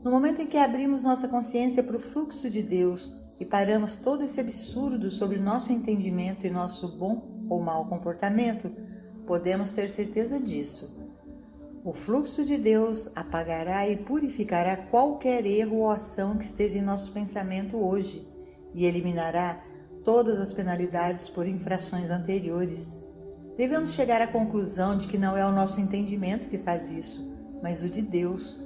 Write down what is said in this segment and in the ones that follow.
No momento em que abrimos nossa consciência para o fluxo de Deus e paramos todo esse absurdo sobre nosso entendimento e nosso bom ou mau comportamento, podemos ter certeza disso. O fluxo de Deus apagará e purificará qualquer erro ou ação que esteja em nosso pensamento hoje e eliminará todas as penalidades por infrações anteriores. Devemos chegar à conclusão de que não é o nosso entendimento que faz isso, mas o de Deus.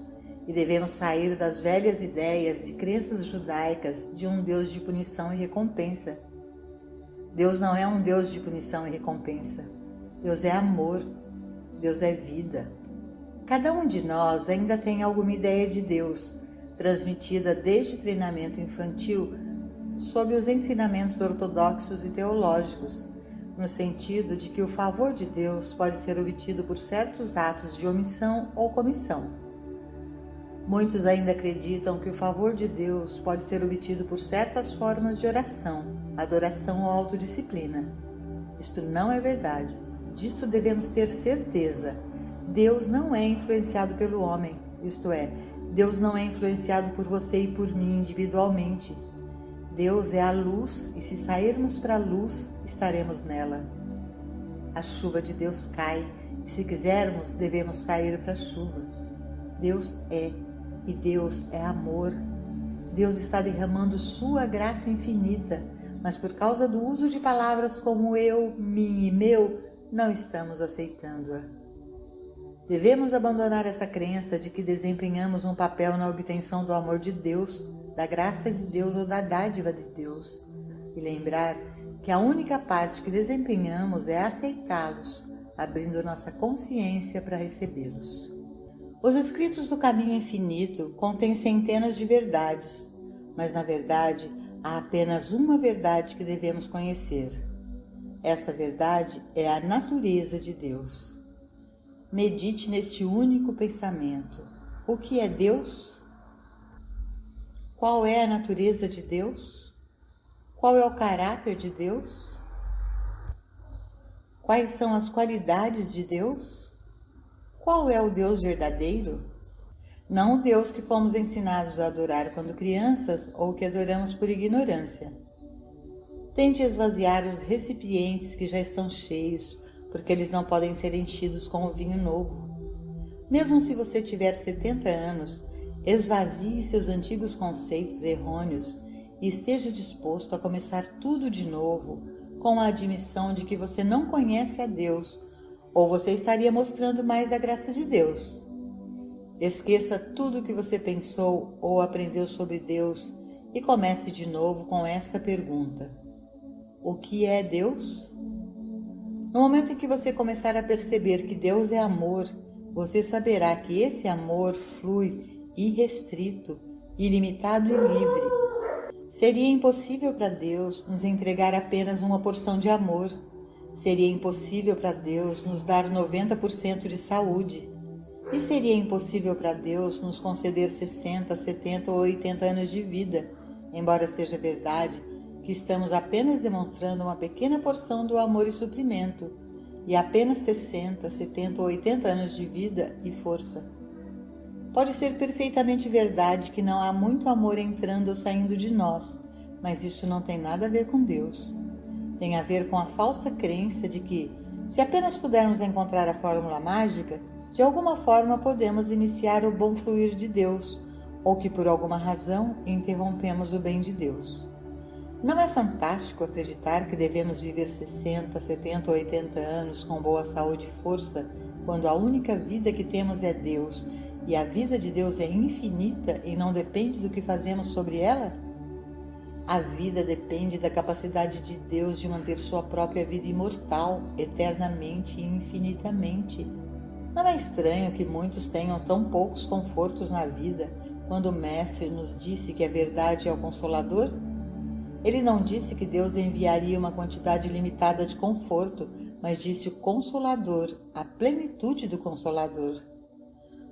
E devemos sair das velhas ideias e crenças judaicas de um Deus de punição e recompensa. Deus não é um Deus de punição e recompensa. Deus é amor. Deus é vida. Cada um de nós ainda tem alguma ideia de Deus, transmitida desde treinamento infantil sob os ensinamentos ortodoxos e teológicos, no sentido de que o favor de Deus pode ser obtido por certos atos de omissão ou comissão. Muitos ainda acreditam que o favor de Deus pode ser obtido por certas formas de oração, adoração ou autodisciplina. Isto não é verdade. Disto devemos ter certeza. Deus não é influenciado pelo homem, isto é, Deus não é influenciado por você e por mim individualmente. Deus é a luz e se sairmos para a luz, estaremos nela. A chuva de Deus cai e se quisermos, devemos sair para a chuva. Deus é e Deus é amor. Deus está derramando sua graça infinita, mas por causa do uso de palavras como eu, mim e meu, não estamos aceitando-a. Devemos abandonar essa crença de que desempenhamos um papel na obtenção do amor de Deus, da graça de Deus ou da dádiva de Deus, e lembrar que a única parte que desempenhamos é aceitá-los, abrindo nossa consciência para recebê-los. Os escritos do caminho infinito contêm centenas de verdades, mas na verdade há apenas uma verdade que devemos conhecer. Esta verdade é a natureza de Deus. Medite neste único pensamento. O que é Deus? Qual é a natureza de Deus? Qual é o caráter de Deus? Quais são as qualidades de Deus? Qual é o Deus verdadeiro? Não o Deus que fomos ensinados a adorar quando crianças ou que adoramos por ignorância. Tente esvaziar os recipientes que já estão cheios, porque eles não podem ser enchidos com o vinho novo. Mesmo se você tiver 70 anos, esvazie seus antigos conceitos errôneos e esteja disposto a começar tudo de novo, com a admissão de que você não conhece a Deus, ou você estaria mostrando mais da graça de Deus. Esqueça tudo o que você pensou ou aprendeu sobre Deus e comece de novo com esta pergunta: o que é Deus? No momento em que você começar a perceber que Deus é amor, você saberá que esse amor flui irrestrito, ilimitado e livre. Seria impossível para Deus nos entregar apenas uma porção de amor. Seria impossível para Deus nos dar 90% de saúde. E seria impossível para Deus nos conceder 60, 70 ou 80 anos de vida, embora seja verdade que estamos apenas demonstrando uma pequena porção do amor e suprimento, e apenas 60, 70 ou 80 anos de vida e força. Pode ser perfeitamente verdade que não há muito amor entrando ou saindo de nós, mas isso não tem nada a ver com Deus. Tem a ver com a falsa crença de que, se apenas pudermos encontrar a fórmula mágica, de alguma forma podemos iniciar o bom fluir de Deus, ou que por alguma razão interrompemos o bem de Deus. Não é fantástico acreditar que devemos viver 60, 70 ou 80 anos com boa saúde e força, quando a única vida que temos é Deus, e a vida de Deus é infinita e não depende do que fazemos sobre ela? A vida depende da capacidade de Deus de manter sua própria vida imortal, eternamente e infinitamente. Não é estranho que muitos tenham tão poucos confortos na vida, quando o Mestre nos disse que a verdade é o Consolador? Ele não disse que Deus enviaria uma quantidade limitada de conforto, mas disse o Consolador, a plenitude do Consolador.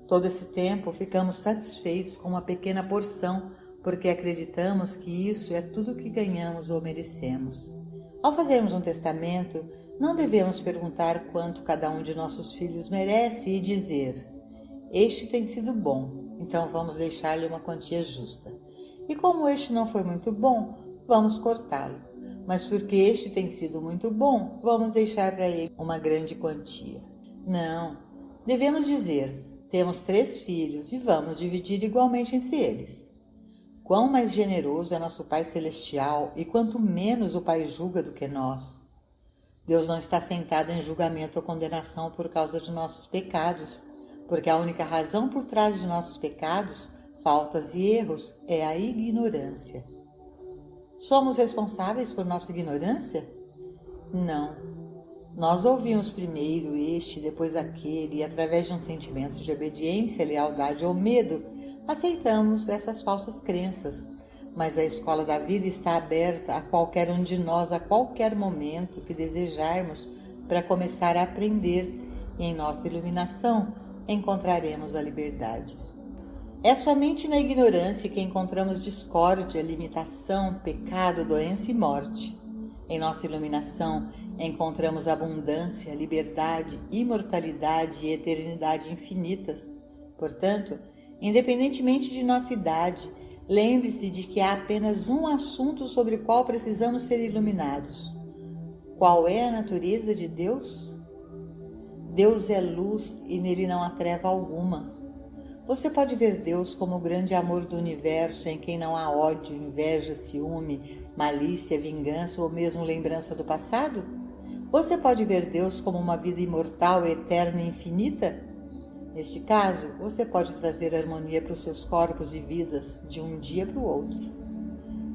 Todo esse tempo ficamos satisfeitos com uma pequena porção, porque acreditamos que isso é tudo o que ganhamos ou merecemos. Ao fazermos um testamento, não devemos perguntar quanto cada um de nossos filhos merece e dizer: este tem sido bom, então vamos deixar-lhe uma quantia justa. E como este não foi muito bom, vamos cortá-lo. Mas porque este tem sido muito bom, vamos deixar para ele uma grande quantia. Não, devemos dizer, temos 3 filhos e vamos dividir igualmente entre eles. Quão mais generoso é nosso Pai Celestial e quanto menos o Pai julga do que nós. Deus não está sentado em julgamento ou condenação por causa de nossos pecados, porque a única razão por trás de nossos pecados, faltas e erros é a ignorância. Somos responsáveis por nossa ignorância? Não. Nós ouvimos primeiro este, depois aquele, e através de um sentimento de obediência, lealdade ou medo, aceitamos essas falsas crenças. Mas a escola da vida está aberta a qualquer um de nós a qualquer momento que desejarmos para começar a aprender, e em nossa iluminação encontraremos a liberdade. É somente na ignorância que encontramos discórdia, limitação, pecado, doença e morte. Em nossa iluminação encontramos abundância, liberdade, imortalidade e eternidade infinitas. Portanto, independentemente de nossa idade, lembre-se de que há apenas um assunto sobre o qual precisamos ser iluminados. Qual é a natureza de Deus? Deus é luz e nele não há treva alguma. Você pode ver Deus como o grande amor do universo em quem não há ódio, inveja, ciúme, malícia, vingança ou mesmo lembrança do passado? Você pode ver Deus como uma vida imortal, eterna e infinita? Neste caso, você pode trazer harmonia para os seus corpos e vidas de um dia para o outro.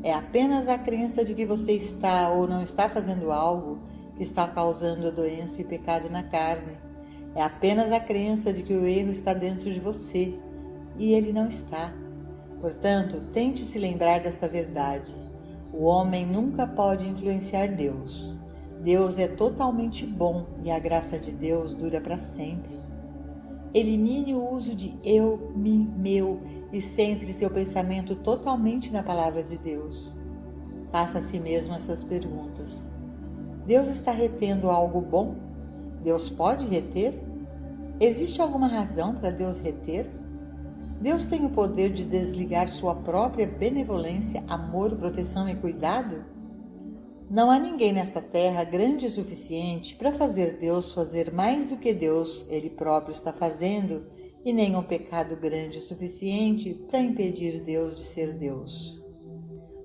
É apenas a crença de que você está ou não está fazendo algo que está causando a doença e o pecado na carne. É apenas a crença de que o erro está dentro de você, e ele não está. Portanto, tente se lembrar desta verdade. O homem nunca pode influenciar Deus. Deus é totalmente bom e a graça de Deus dura para sempre. Elimine o uso de eu, mim, meu e centre seu pensamento totalmente na palavra de Deus. Faça a si mesmo essas perguntas. Deus está retendo algo bom? Deus pode reter? Existe alguma razão para Deus reter? Deus tem o poder de desligar sua própria benevolência, amor, proteção e cuidado? Não há ninguém nesta terra grande o suficiente para fazer Deus fazer mais do que Deus ele próprio está fazendo, e nenhum pecado grande o suficiente para impedir Deus de ser Deus.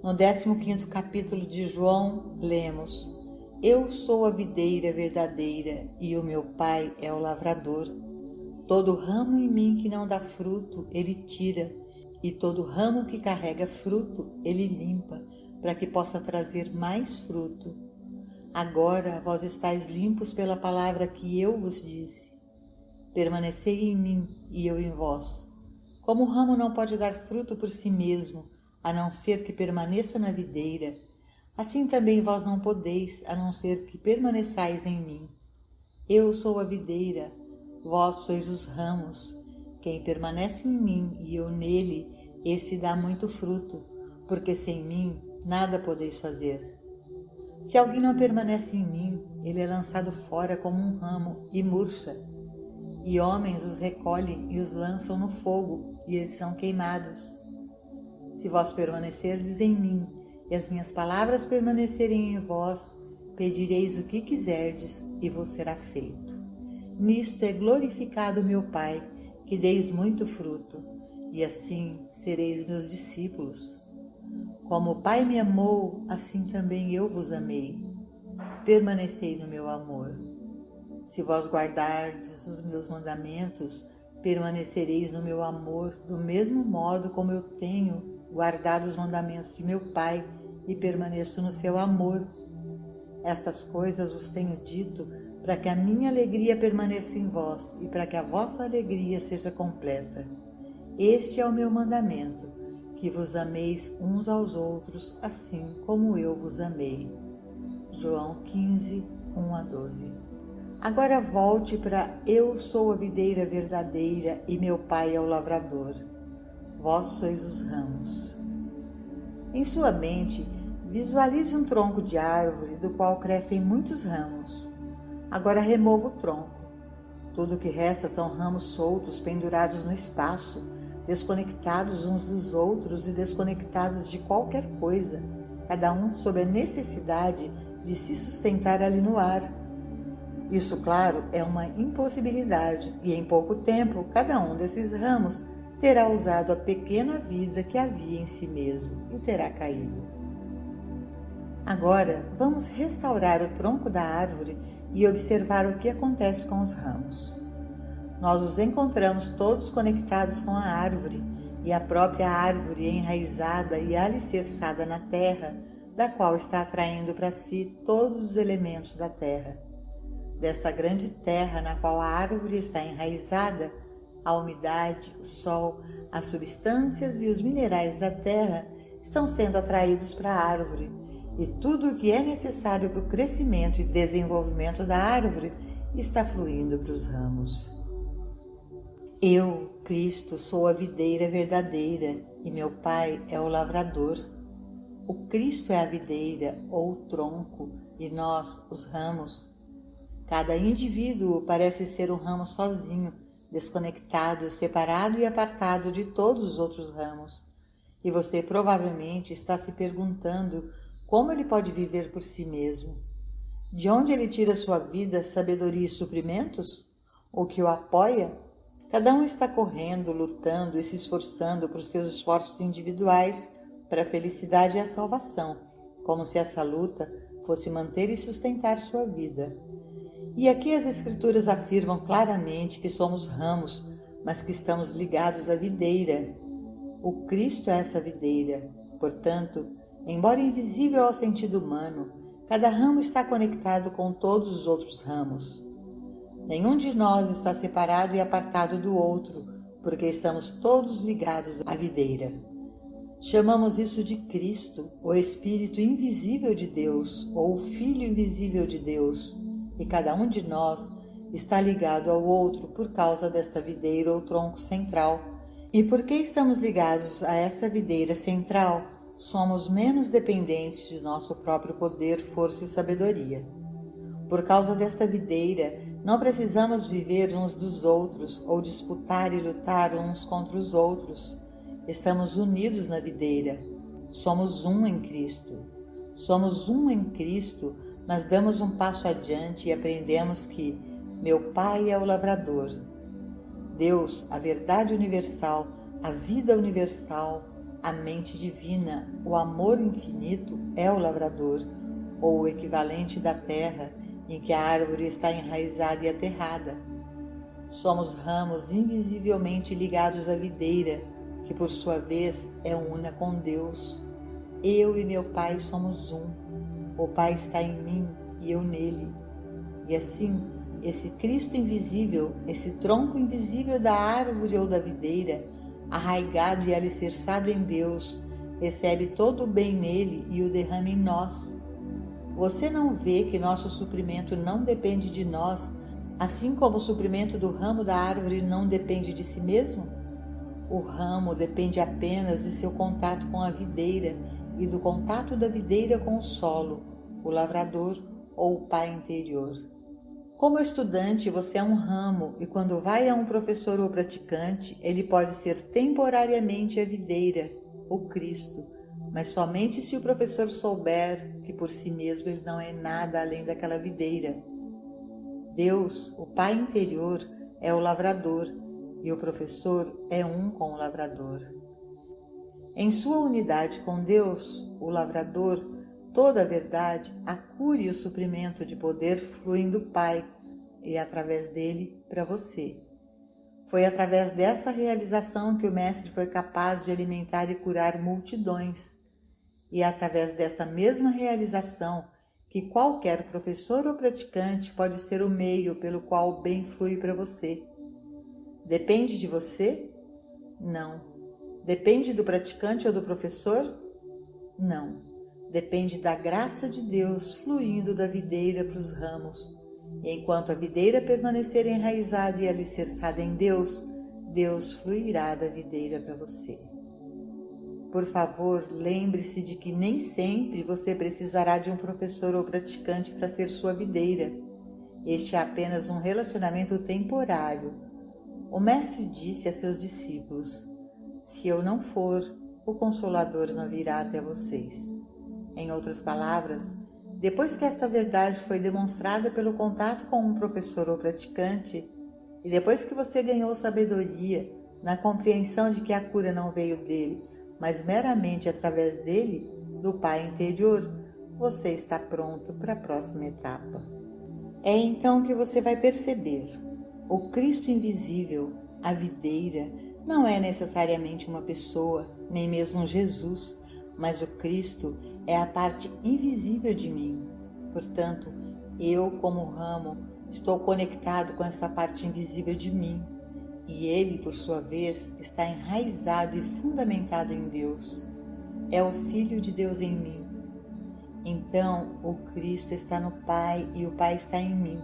No 15º capítulo de João, lemos: Eu sou a videira verdadeira e o meu Pai é o lavrador. Todo ramo em mim que não dá fruto, ele tira, e todo ramo que carrega fruto, ele limpa, para que possa trazer mais fruto. Agora vós estáis limpos pela palavra que eu vos disse. Permanecei em mim e eu em vós. Como o ramo não pode dar fruto por si mesmo, a não ser que permaneça na videira, assim também vós não podeis, a não ser que permaneçais em mim. Eu sou a videira, vós sois os ramos. Quem permanece em mim e eu nele, esse dá muito fruto, porque sem mim nada podeis fazer. Se alguém não permanece em mim, ele é lançado fora como um ramo e murcha. E homens os recolhem e os lançam no fogo, e eles são queimados. Se vós permanecerdes em mim, e as minhas palavras permanecerem em vós, pedireis o que quiserdes, e vos será feito. Nisto é glorificado meu Pai, que deis muito fruto, e assim sereis meus discípulos. Como o Pai me amou, assim também eu vos amei. Permanecei no meu amor. Se vós guardardes os meus mandamentos, permanecereis no meu amor, do mesmo modo como eu tenho guardado os mandamentos de meu Pai e permaneço no seu amor. Estas coisas vos tenho dito para que a minha alegria permaneça em vós e para que a vossa alegria seja completa. Este é o meu mandamento, que vos ameis uns aos outros, assim como eu vos amei. João 15, 1-12. Agora volte para eu sou a videira verdadeira e meu Pai é o lavrador. Vós sois os ramos. Em sua mente, visualize um tronco de árvore do qual crescem muitos ramos. Agora remova o tronco. Tudo o que resta são ramos soltos pendurados no espaço, desconectados uns dos outros e desconectados de qualquer coisa, cada um sob a necessidade de se sustentar ali no ar. Isso, claro, é uma impossibilidade, e em pouco tempo cada um desses ramos terá usado a pequena vida que havia em si mesmo e terá caído. Agora, vamos restaurar o tronco da árvore e observar o que acontece com os ramos. Nós os encontramos todos conectados com a árvore, e a própria árvore enraizada e alicerçada na terra, da qual está atraindo para si todos os elementos da terra. Desta grande terra na qual a árvore está enraizada, a umidade, o sol, as substâncias e os minerais da terra estão sendo atraídos para a árvore, e tudo o que é necessário para o crescimento e desenvolvimento da árvore está fluindo para os ramos. Eu, Cristo, sou a videira verdadeira e meu Pai é o lavrador. O Cristo é a videira ou o tronco e nós, os ramos. Cada indivíduo parece ser um ramo sozinho, desconectado, separado e apartado de todos os outros ramos. E você provavelmente está se perguntando como ele pode viver por si mesmo. De onde ele tira sua vida, sabedoria e suprimentos? O que o apoia? Cada um está correndo, lutando e se esforçando por seus esforços individuais para a felicidade e a salvação, como se essa luta fosse manter e sustentar sua vida. E aqui as Escrituras afirmam claramente que somos ramos, mas que estamos ligados à videira. O Cristo é essa videira. Portanto, embora invisível ao sentido humano, cada ramo está conectado com todos os outros ramos. Nenhum de nós está separado e apartado do outro, porque estamos todos ligados à videira. Chamamos isso de Cristo, o Espírito invisível de Deus, ou o Filho invisível de Deus, e cada um de nós está ligado ao outro por causa desta videira ou tronco central. E porque estamos ligados a esta videira central, somos menos dependentes de nosso próprio poder, força e sabedoria. Por causa desta videira, não precisamos viver uns dos outros ou disputar e lutar uns contra os outros. Estamos unidos na videira. Somos um em Cristo. Somos um em Cristo, mas damos um passo adiante e aprendemos que meu Pai é o lavrador. Deus, a verdade universal, a vida universal, a mente divina, o amor infinito é o lavrador, ou o equivalente da terra, em que a árvore está enraizada e aterrada. Somos ramos invisivelmente ligados à videira, que por sua vez é una com Deus. Eu e meu Pai somos um. O Pai está em mim e eu nele. E assim, esse Cristo invisível, esse tronco invisível da árvore ou da videira, arraigado e alicerçado em Deus, recebe todo o bem nele e o derrama em nós. Você não vê que nosso suprimento não depende de nós, assim como o suprimento do ramo da árvore não depende de si mesmo? O ramo depende apenas de seu contato com a videira e do contato da videira com o solo, o lavrador ou o Pai interior. Como estudante, você é um ramo e quando vai a um professor ou praticante, ele pode ser temporariamente a videira, o Cristo, mas somente se o professor souber que por si mesmo ele não é nada além daquela videira. Deus, o Pai interior, é o lavrador e o professor é um com o lavrador. Em sua unidade com Deus, o lavrador, toda a verdade, a cura e o suprimento de poder fluem do Pai e através dele para você. Foi através dessa realização que o Mestre foi capaz de alimentar e curar multidões. E é através dessa mesma realização que qualquer professor ou praticante pode ser o meio pelo qual o bem flui para você. Depende de você? Não. Depende do praticante ou do professor? Não. Depende da graça de Deus fluindo da videira para os ramos. E enquanto a videira permanecer enraizada e alicerçada em Deus, Deus fluirá da videira para você. Por favor, lembre-se de que nem sempre você precisará de um professor ou praticante para ser sua videira. Este é apenas um relacionamento temporário. O Mestre disse a seus discípulos: Se eu não for, o Consolador não virá até vocês. Em outras palavras, depois que esta verdade foi demonstrada pelo contato com um professor ou praticante, e depois que você ganhou sabedoria na compreensão de que a cura não veio dele, mas meramente através dele, do Pai interior, você está pronto para a próxima etapa. É então que você vai perceber: o Cristo invisível, a videira, não é necessariamente uma pessoa, nem mesmo Jesus, mas o Cristo é a parte invisível de mim. Portanto, eu, como ramo, estou conectado com esta parte invisível de mim, e ele, por sua vez, está enraizado e fundamentado em Deus. É o Filho de Deus em mim. Então, o Cristo está no Pai e o Pai está em mim.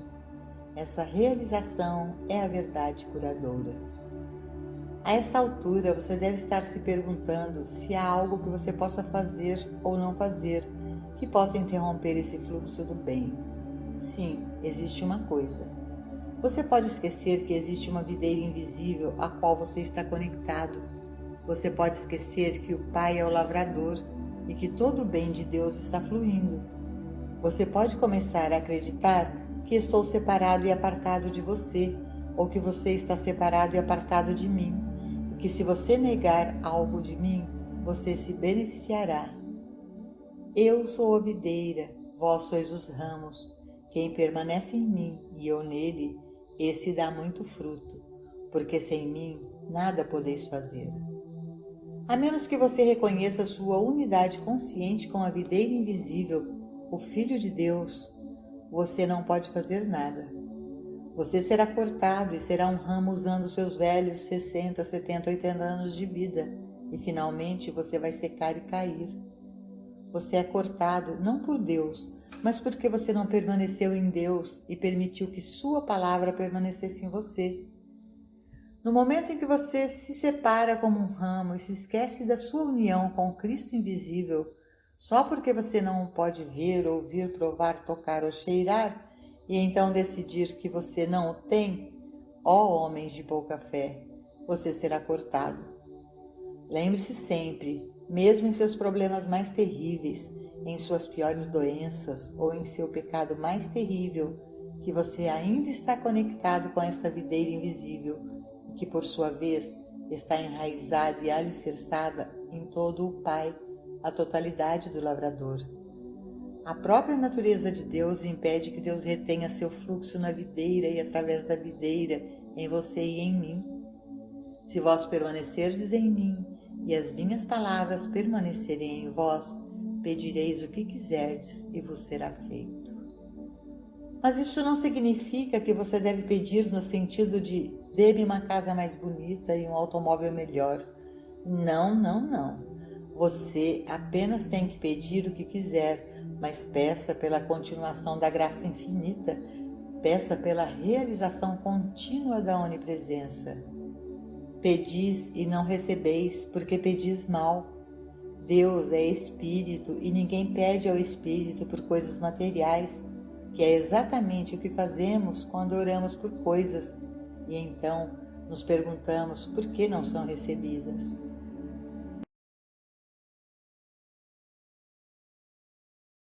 Essa realização é a verdade curadora. A esta altura, você deve estar se perguntando se há algo que você possa fazer ou não fazer que possa interromper esse fluxo do bem. Sim, existe uma coisa. Você pode esquecer que existe uma videira invisível a qual você está conectado. Você pode esquecer que o Pai é o lavrador e que todo o bem de Deus está fluindo. Você pode começar a acreditar que estou separado e apartado de você, ou que você está separado e apartado de mim, e que se você negar algo de mim, você se beneficiará. Eu sou a videira, vós sois os ramos. Quem permanece em mim e eu nele, esse dá muito fruto, porque sem mim nada podeis fazer. A menos que você reconheça sua unidade consciente com a videira invisível, o Filho de Deus, você não pode fazer nada. Você será cortado e será um ramo usando seus velhos 60, 70, 80 anos de vida, e finalmente você vai secar e cair. Você é cortado não por Deus, mas porque você não permaneceu em Deus e permitiu que sua palavra permanecesse em você. No momento em que você se separa como um ramo e se esquece da sua união com o Cristo invisível, só porque você não o pode ver, ouvir, provar, tocar ou cheirar, e então decidir que você não o tem, ó homens de pouca fé, você será cortado. Lembre-se sempre, mesmo em seus problemas mais terríveis, em suas piores doenças ou em seu pecado mais terrível, que você ainda está conectado com esta videira invisível, que por sua vez está enraizada e alicerçada em todo o Pai, a totalidade do lavrador. A própria natureza de Deus impede que Deus retenha seu fluxo na videira e através da videira, em você e em mim. Se vós permanecerdes em mim e as minhas palavras permanecerem em vós, pedireis o que quiserdes e vos será feito. Mas isso não significa que você deve pedir no sentido de dê-me uma casa mais bonita e um automóvel melhor. Não, não, não. Você apenas tem que pedir o que quiser, mas peça pela continuação da graça infinita, peça pela realização contínua da onipresença. Pedis e não recebeis, porque pedis mal. Deus é Espírito e ninguém pede ao Espírito por coisas materiais, que é exatamente o que fazemos quando oramos por coisas, e então nos perguntamos por que não são recebidas.